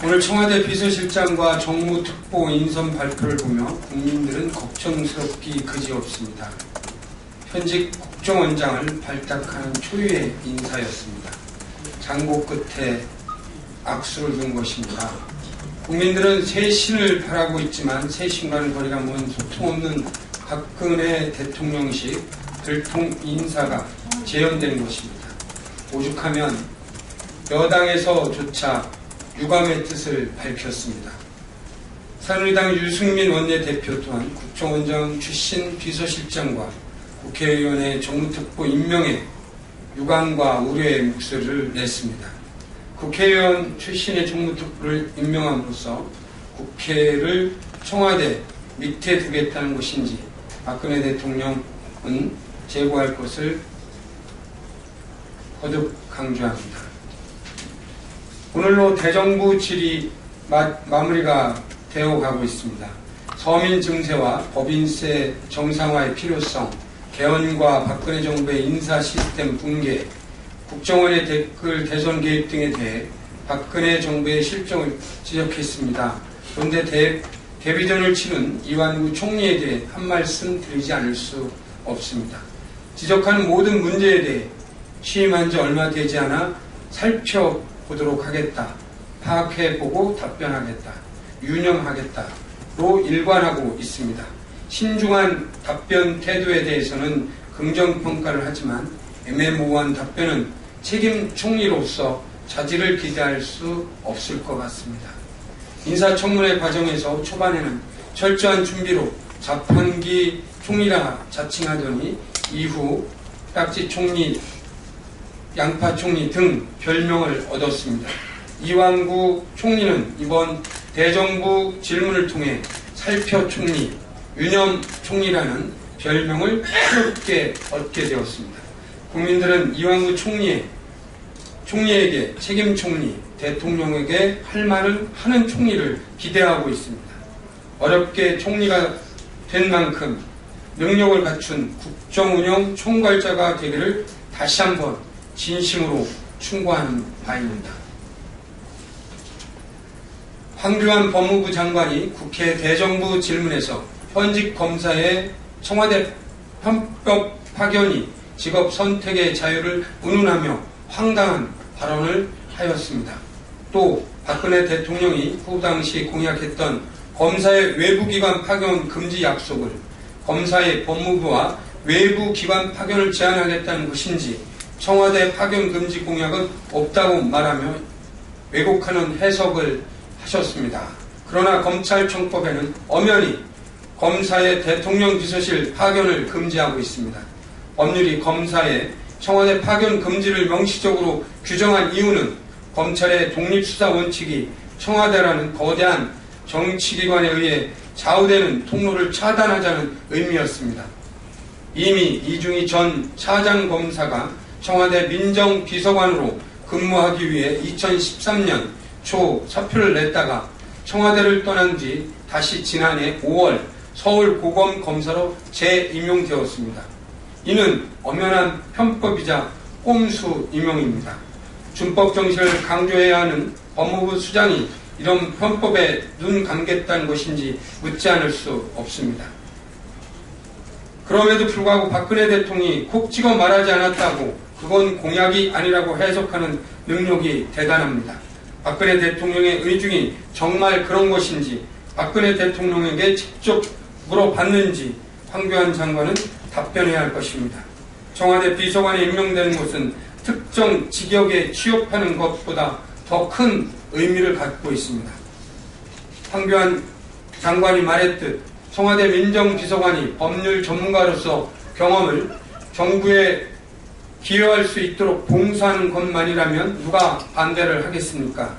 오늘 청와대 비서실장과 정무특보 인선 발표를 보며 국민들은 걱정스럽기 그지없습니다. 현직 국정원장을 발탁하는 초유의 인사였습니다. 장고 끝에 악수를 둔 것입니다. 국민들은 새 신을 바라고 있지만 새 신과는 거리가 먼 소통 없는 박근혜 대통령식 들통 인사가 재현되는 것입니다. 오죽하면 여당에서조차 유감의 뜻을 밝혔습니다. 새누리당 유승민 원내대표 또한 국정원장 출신 비서실장과 국회의원의 정무특보 임명에 유감과 우려의 목소리를 냈습니다. 국회의원 출신의 정무특보를 임명함으로써 국회를 청와대 밑에 두겠다는 것인지 박근혜 대통령은 제고할 것을 거듭 강조합니다. 오늘로 대정부 질의 마무리가 되어가고 있습니다. 서민 증세와 법인세 정상화의 필요성, 개헌과 박근혜 정부의 인사 시스템 붕괴, 국정원의 댓글 대선 개입 등에 대해 박근혜 정부의 실정을 지적했습니다. 그런데 데뷔전을 치른 이완구 총리에 대해 한 말씀 드리지 않을 수 없습니다. 지적하는 모든 문제에 대해 취임한 지 얼마 되지 않아 살펴보도록 하겠다. 파악해보고 답변하겠다. 유념하겠다로 일관하고 있습니다. 신중한 답변 태도에 대해서는 긍정평가를 하지만 애매모호한 답변은 책임 총리로서 자질을 기대할 수 없을 것 같습니다. 인사청문회 과정에서 초반에는 철저한 준비로 자판기 총리라 자칭하더니 이후 딱지 총리, 양파 총리 등 별명을 얻었습니다. 이완구 총리는 이번 대정부 질문을 통해 살펴 총리, 유념 총리라는 별명을 새롭게 얻게 되었습니다. 국민들은 이완구 총리에게 책임 총리, 대통령에게 할 말을 하는 총리를 기대하고 있습니다. 어렵게 총리가 된 만큼 능력을 갖춘 국정운영 총괄자가 되기를 다시 한번 진심으로 충고하는 바입니다. 황교안 법무부 장관이 국회 대정부 질문에서 현직 검사의 청와대 편법 파견이 직업 선택의 자유를 운운하며 황당한 발언을 하였습니다. 또 박근혜 대통령이 후 당시 공약했던 검사의 외부기관 파견 금지 약속을 검사의 법무부와 외부기관 파견을 제한하겠다는 것인지 청와대 파견 금지 공약은 없다고 말하며 왜곡하는 해석을 하셨습니다. 그러나 검찰청법에는 엄연히 검사의 대통령 비서실 파견을 금지하고 있습니다. 법률이 검사의 청와대 파견 금지를 명시적으로 규정한 이유는 검찰의 독립수사 원칙이 청와대라는 거대한 정치기관에 의해 좌우되는 통로를 차단하자는 의미였습니다. 이미 이중희 전 차장검사가 청와대 민정비서관으로 근무하기 위해 2013년 초 사표를 냈다가 청와대를 떠난 뒤 다시 지난해 5월 서울고검검사로 재임용되었습니다. 이는 엄연한 편법이자 꼼수 임용입니다. 준법 정신을 강조해야 하는 법무부 수장이 이런 편법에 눈 감겠다는 것인지 묻지 않을 수 없습니다. 그럼에도 불구하고 박근혜 대통령이 콕 찍어 말하지 않았다고 그건 공약이 아니라고 해석하는 능력이 대단합니다. 박근혜 대통령의 의중이 정말 그런 것인지 박근혜 대통령에게 직접 물어봤는지 황교안 장관은 답변해야 할 것입니다. 청와대 비서관에 임명되는 것은 특정 직역에 취업하는 것보다 더 큰 의미를 갖고 있습니다. 황교안 장관이 말했듯 청와대 민정비서관이 법률 전문가로서 경험을 정부에 기여할 수 있도록 봉사하는 것만이라면 누가 반대를 하겠습니까?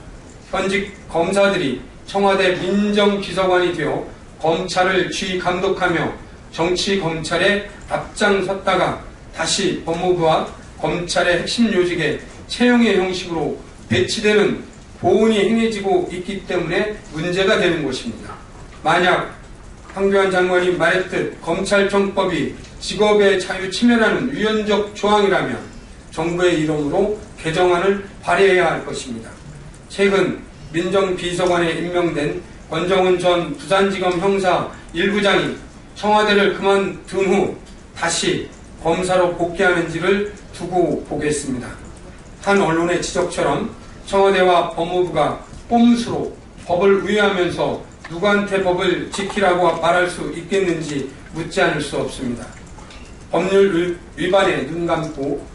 현직 검사들이 청와대 민정비서관이 되어 검찰을 지휘감독하며 정치검찰에 앞장섰다가 다시 법무부와 검찰의 핵심 요직에 채용의 형식으로 배치되는 보온이 행해지고 있기 때문에 문제가 되는 것입니다. 만약 황교안 장관이 말했듯 검찰청법이 직업의 자유 침해라는 유연적 조항이라면 정부의 이름으로 개정안을 발의해야 할 것입니다. 최근 민정비서관에 임명된 권정은 전 부산지검 형사 1부장이 청와대를 그만둔 후 다시 검사로 복귀하는지를 두고 보겠습니다. 한 언론의 지적처럼 청와대와 법무부가 꼼수로 법을 위반하면서 누구한테 법을 지키라고 말할 수 있겠는지 묻지 않을 수 없습니다. 법률 위반에 눈 감고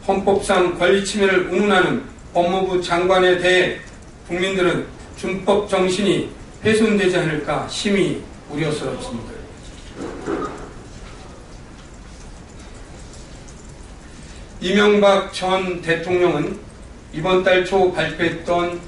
헌법상 권리 침해를 운운하는 법무부 장관에 대해 국민들은 준법 정신이 훼손되지 않을까 심히 우려스럽습니다. 이명박 전 대통령은 이번 달 초 발표했던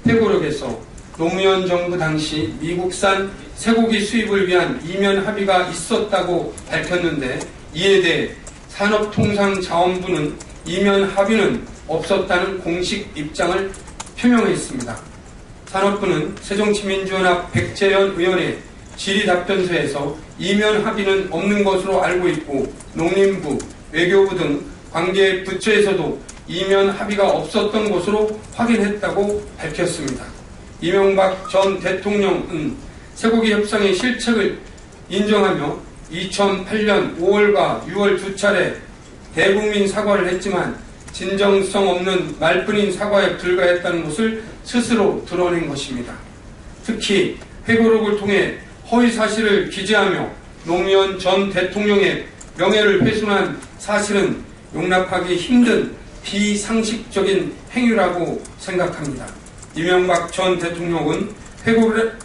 회고록에서 노무현 정부 당시 미국산 쇠고기 수입을 위한 이면 합의가 있었다고 밝혔는데, 이에 대해 산업통상자원부는 이면 합의는 없었다는 공식 입장을 표명했습니다. 산업부는 새정치민주연합 백재현 의원의 질의답변서에서 이면 합의는 없는 것으로 알고 있고, 농림부, 외교부 등 관계 부처에서도 이면 합의가 없었던 것으로 확인했다고 밝혔습니다. 이명박 전 대통령은 쇠고기 협상의 실책을 인정하며 2008년 5월과 6월 두 차례 대국민 사과를 했지만 진정성 없는 말뿐인 사과에 불과했다는 것을 스스로 드러낸 것입니다. 특히 회고록을 통해 허위사실을 기재하며 노무현 전 대통령의 명예를 훼손한 사실은 용납하기 힘든 비상식적인 행위라고 생각합니다. 이명박 전 대통령은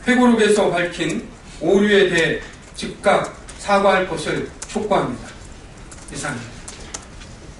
회고록에서 밝힌 오류에 대해 즉각 사과할 것을 촉구합니다. 이상입니다.